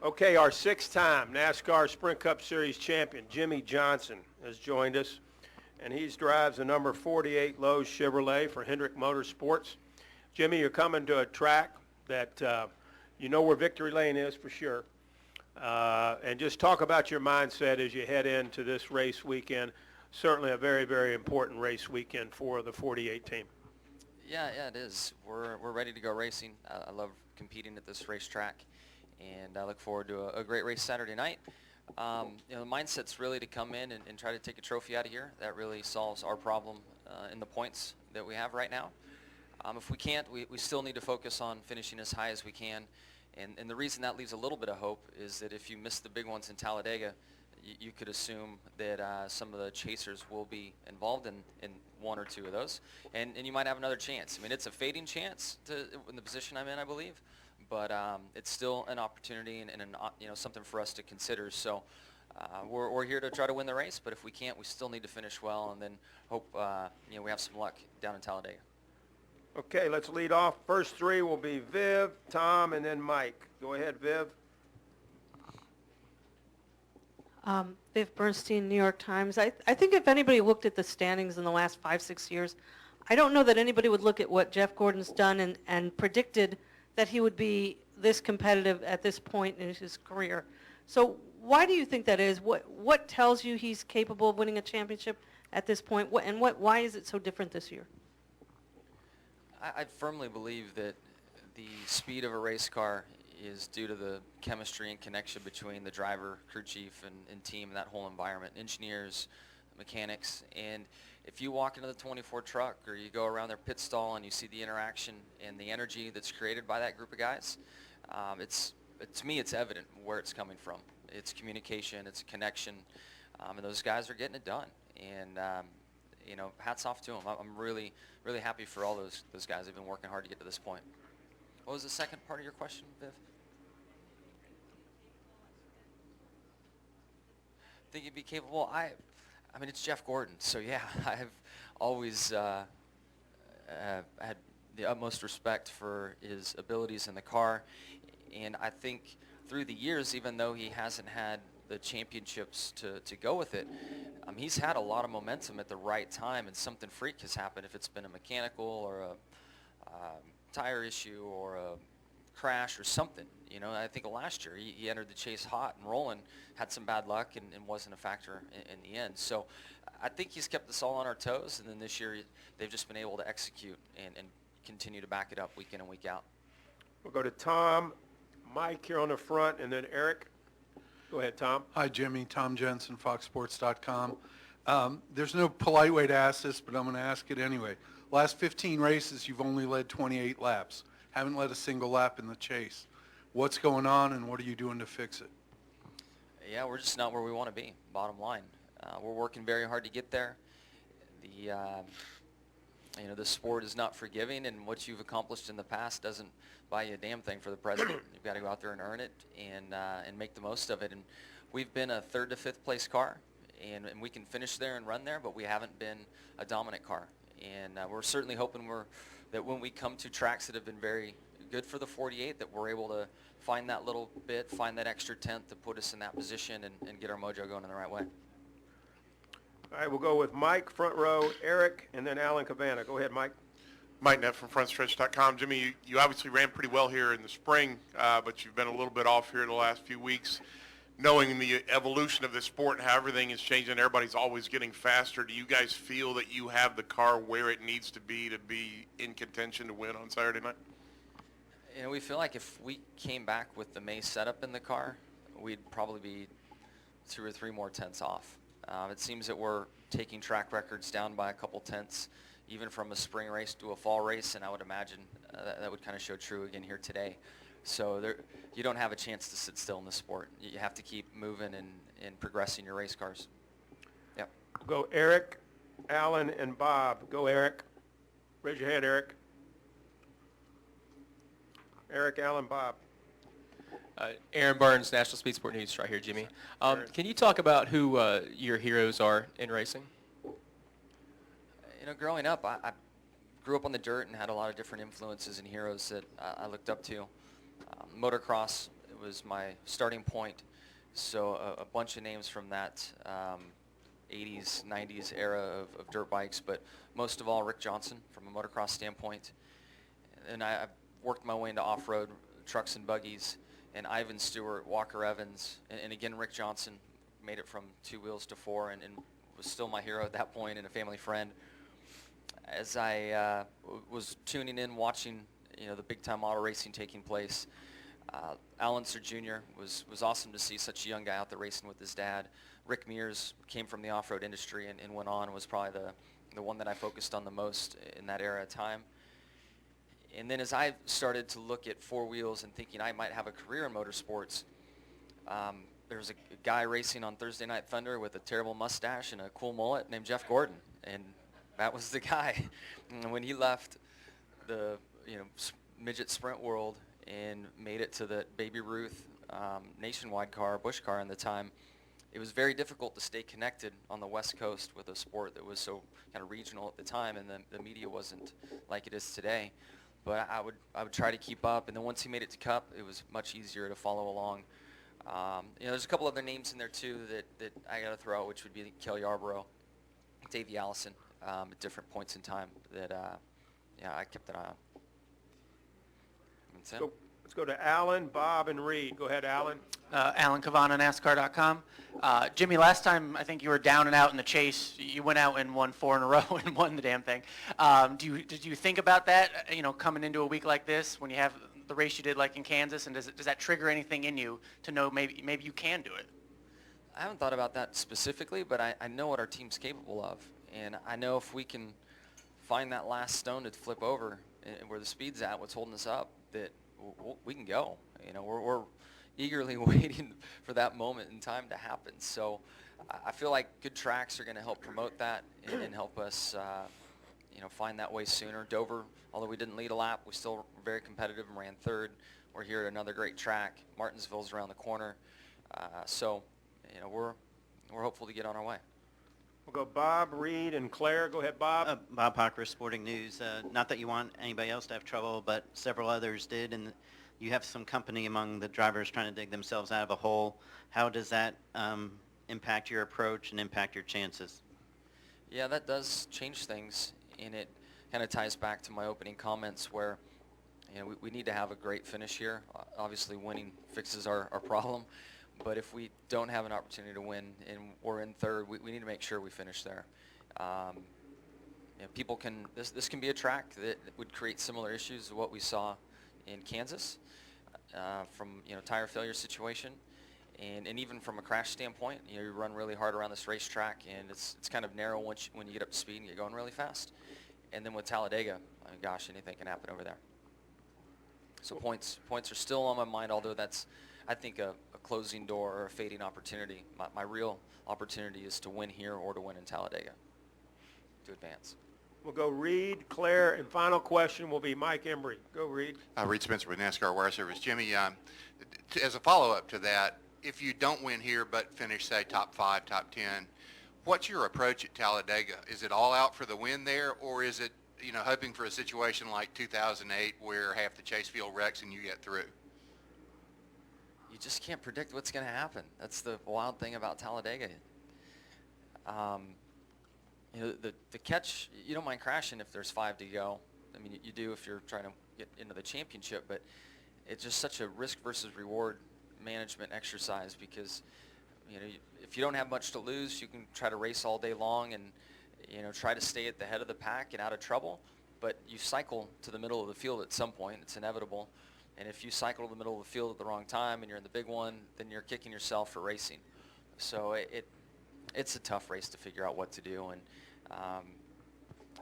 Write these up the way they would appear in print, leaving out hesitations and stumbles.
Okay, our six-time NASCAR Sprint Cup Series champion, Jimmie Johnson, has joined us, and he drives the number 48 Lowe's Chevrolet for Hendrick Motorsports. Jimmie, you're coming to a track that you know where Victory Lane is for sure. And just talk about your mindset as you head into this race weekend. Certainly a very, very important race weekend for the 48 team. Yeah, it is. We're ready to go racing. I love competing at this racetrack, and I look forward to a great race Saturday night. The mindset's really to come in and try to take a trophy out of here. That really solves our problem in the points that we have right now. If we can't, we still need to focus on finishing as high as we can. And the reason that leaves a little bit of hope is that if you miss the big ones in Talladega, you could assume that some of the chasers will be involved in one or two of those, and you might have another chance. I mean, it's a fading chance in the position I'm in, I believe, but it's still an opportunity and something for us to consider. So we're here to try to win the race, but if we can't, we still need to finish well, and then hope we have some luck down in Talladega. Okay, let's lead off. First three will be Viv, Tom, and then Mike. Go ahead, Viv. Viv Bernstein, New York Times. I think if anybody looked at the standings in the last 5-6 years, I don't know that anybody would look at what Jeff Gordon's done and predicted that he would be this competitive at this point in his career. So why do you think that is? What tells you he's capable of winning a championship at this point? Why is it so different this year? I firmly believe that the speed of a race car is due to the chemistry and connection between the driver, crew chief, and team, and that whole environment, engineers, mechanics. And if you walk into the 24 truck or you go around their pit stall and you see the interaction and the energy that's created by that group of guys, to me it's evident where it's coming from. It's communication, it's connection, and those guys are getting it done. And hats off to them. I'm really, really happy for all those guys. They've been working hard to get to this point. What was the second part of your question, Viv? Think he'd be capable? I mean, it's Jeff Gordon, so yeah, I've always had the utmost respect for his abilities in the car, and I think through the years, even though he hasn't had the championships to go with it, he's had a lot of momentum at the right time, and something freak has happened. If it's been a mechanical or a tire issue or a crash or something, I think last year he entered the chase hot and rolling, had some bad luck and wasn't a factor in the end. So I think he's kept us all on our toes, and then this year they've just been able to execute and continue to back it up week in and week out. We'll go to Tom, Mike here on the front, and then Eric. Go ahead, Tom. Hi, Jimmy. Tom Jensen, FoxSports.com. There's no polite way to ask this, but I'm going to ask it anyway. Last 15 races, you've only led 28 laps. Haven't led a single lap in the chase. What's going on, and what are you doing to fix it? Yeah, we're just not where we want to be, bottom line. We're working very hard to get there. The sport is not forgiving, and what you've accomplished in the past doesn't buy you a damn thing for the present. You've got to go out there and earn it and make the most of it. And we've been a 3rd to 5th place car, and we can finish there and run there, but we haven't been a dominant car. And we're certainly hoping that when we come to tracks that have been very good for the 48, that we're able to find that little bit, find that extra tenth to put us in that position and get our mojo going in the right way. All right, we'll go with Mike, front row, Eric, and then Alan Cabana. Go ahead, Mike. Mike Neff from FrontStretch.com. Jimmy, you obviously ran pretty well here in the spring, but you've been a little bit off here the last few weeks. Knowing the evolution of this sport and how everything is changing, everybody's always getting faster, do you guys feel that you have the car where it needs to be in contention to win on Saturday night? We feel like if we came back with the May setup in the car, we'd probably be 2 or 3 more tenths off. It seems that we're taking track records down by a couple tenths, even from a spring race to a fall race, and I would imagine that would kind of show true again here today. So you don't have a chance to sit still in the sport. You have to keep moving and progressing your race cars. Yep. Go Eric, Alan, and Bob. Go Eric. Raise your hand, Eric. Eric, Alan, Bob. Aaron Burns, National Speed Sport News, right here, Jimmy. Can you talk about who your heroes are in racing? Growing up, I grew up on the dirt and had a lot of different influences and heroes that I looked up to. Motocross was my starting point. So a bunch of names from that 80s, 90s era of dirt bikes, but most of all Rick Johnson from a motocross standpoint. And I've worked my way into off-road trucks and buggies, and Ivan Stewart, Walker Evans, and again Rick Johnson made it from 2 wheels to 4 and was still my hero at that point and a family friend. As I was tuning in, watching the big-time auto racing taking place, Alan Sir Jr. was awesome to see such a young guy out there racing with his dad. Rick Mears came from the off-road industry and went on, was probably the one that I focused on the most in that era of time. And then as I started to look at 4 wheels and thinking I might have a career in motorsports, there was a guy racing on Thursday Night Thunder with a terrible mustache and a cool mullet named Jeff Gordon, and that was the guy. And when he left the midget sprint world and made it to the Baby Ruth nationwide car, Busch car in the time, it was very difficult to stay connected on the West Coast with a sport that was so kind of regional at the time, and the media wasn't like it is today. But I would try to keep up, and then once he made it to Cup, it was much easier to follow along. There's a couple other names in there too that I got to throw out, which would be Kelly Yarborough, Davey Allison, at different points in time that I kept an eye on. That's it. Let's go to Alan, Bob, and Reed. Go ahead, Alan. Alan Cavana, NASCAR.com. Jimmy, last time I think you were down and out in the chase. You went out and won 4 in a row and won the damn thing. Did you think about that, coming into a week like this when you have the race you did like in Kansas, and does that trigger anything in you to know maybe you can do it? I haven't thought about that specifically, but I know what our team's capable of, and I know if we can find that last stone to flip over and where the speed's at, what's holding us up, that we can go. We're eagerly waiting for that moment in time to happen. So I feel like good tracks are going to help promote that and help us, find that way sooner. Dover, although we didn't lead a lap, we still were very competitive and ran 3rd. We're here at another great track. Martinsville's around the corner. We're hopeful to get on our way. We'll go Bob, Reed, and Claire. Go ahead, Bob. Bob Parker, Sporting News. Not that you want anybody else to have trouble, but several others did, and you have some company among the drivers trying to dig themselves out of a hole. How does that impact your approach and impact your chances? Yeah, that does change things, and it kind of ties back to my opening comments where we need to have a great finish here. Obviously, winning fixes our problem. But if we don't have an opportunity to win and we're in 3rd, we need to make sure we finish there. People can, this can be a track that would create similar issues to what we saw in Kansas from tire failure situation, and even from a crash standpoint. You run really hard around this racetrack, and it's kind of narrow when you get up to speed and get going really fast. And then with Talladega, I mean, gosh, anything can happen over there. So points are still on my mind, although that's, I think, a closing door or a fading opportunity. My real opportunity is to win here or to win in Talladega, to advance. We'll go Reed, Claire, and final question will be Mike Embry. Go, Reed. Reed Spencer with NASCAR Wire Service. Jimmy, as a follow-up to that, if you don't win here but finish, say, top 5, top 10, what's your approach at Talladega? Is it all out for the win there, or is it, hoping for a situation like 2008 where half the chase field wrecks and you get through? You just can't predict what's going to happen. That's the wild thing about Talladega. The catch, you don't mind crashing if there's 5 to go. I mean, you do if you're trying to get into the championship, but it's just such a risk versus reward management exercise because, if you don't have much to lose, you can try to race all day long and, try to stay at the head of the pack and out of trouble, but you cycle to the middle of the field at some point. It's inevitable. And if you cycle to the middle of the field at the wrong time and you're in the big one, then you're kicking yourself for racing. So it's a tough race to figure out what to do, and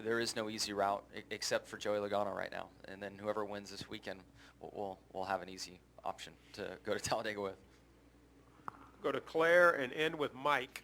there is no easy route except for Joey Logano right now. And then whoever wins this weekend will have an easy option to go to Talladega with. Go to Claire and end with Mike.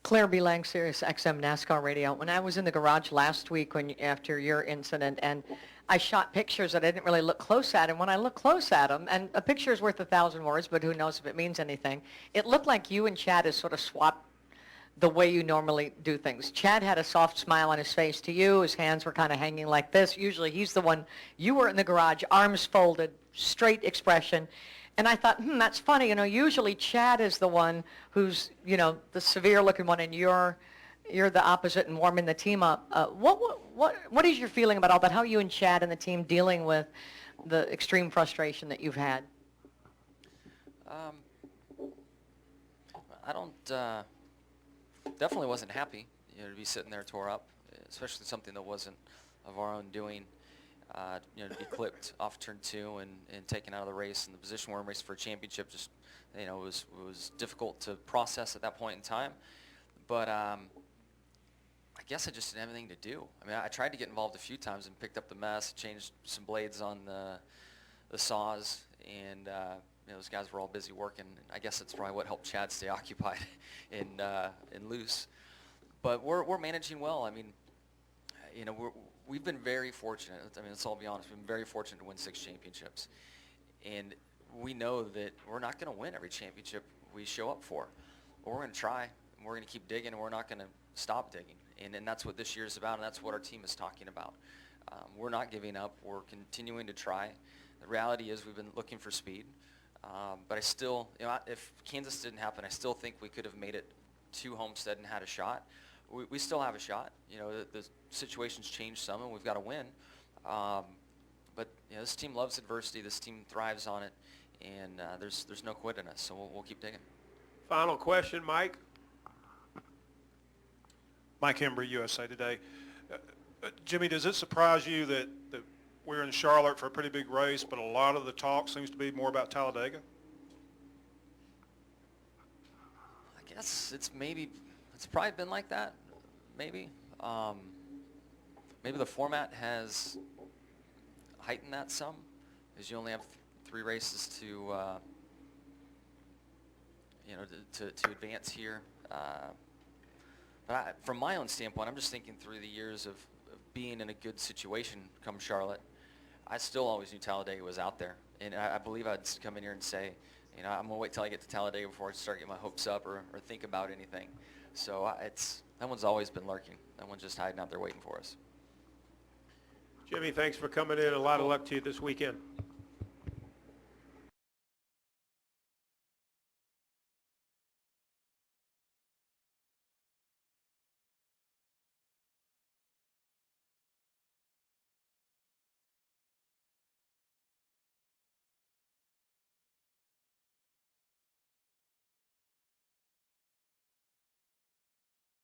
Claire B. Lang, Sirius XM NASCAR Radio. When I was in the garage last week after your incident, and I shot pictures that I didn't really look close at, and when I looked close at them, and a picture is worth 1,000 words, but who knows if it means anything, it looked like you and Chad has sort of swapped the way you normally do things. Chad had a soft smile on his face to you. His hands were kind of hanging like this. Usually he's the one, you were in the garage, arms folded, straight expression. And I thought, that's funny. Usually Chad is the one who's, the severe looking one, and you're the opposite and warming the team up. What is your feeling about all that? How are you and Chad and the team dealing with the extreme frustration that you've had? I don't, definitely wasn't happy, to be sitting there tore up, especially something that wasn't of our own doing. To be clipped off turn 2 and taken out of the race in the position we're in race for a championship, just, it was difficult to process at that point in time. But I guess I just didn't have anything to do. I mean, I tried to get involved a few times and picked up the mess, changed some blades on the saws, and those guys were all busy working. I guess that's probably what helped Chad stay occupied and loose. But we're managing well. I mean, we've been very fortunate. I mean, let's all be honest. We've been very fortunate to win 6 championships. And we know that we're not going to win every championship we show up for. But we're going to try, and we're going to keep digging, and we're not going to stop digging. And that's what this year is about, and that's what our team is talking about. We're not giving up. We're continuing to try. The reality is we've been looking for speed. But I still, if Kansas didn't happen, I still think we could have made it to Homestead and had a shot. We still have a shot. The situation's changed some, and we've got to win. But this team loves adversity. This team thrives on it, and there's no quit in us. So we'll keep digging. Final question, Mike. Mike Embry, USA Today. Jimmy, does it surprise you that we're in Charlotte for a pretty big race, but a lot of the talk seems to be more about Talladega? I guess it's probably been like that, maybe. Maybe the format has heightened that some, because you only have 3 races to advance here. But from my own standpoint, I'm just thinking through the years of being in a good situation come Charlotte. I still always knew Talladega was out there, and I believe I'd come in here and say, I'm gonna wait till I get to Talladega before I start getting my hopes up or think about anything. So that one's always been lurking. That one's just hiding out there waiting for us. Jimmy, thanks for coming in. A lot of luck to you this weekend.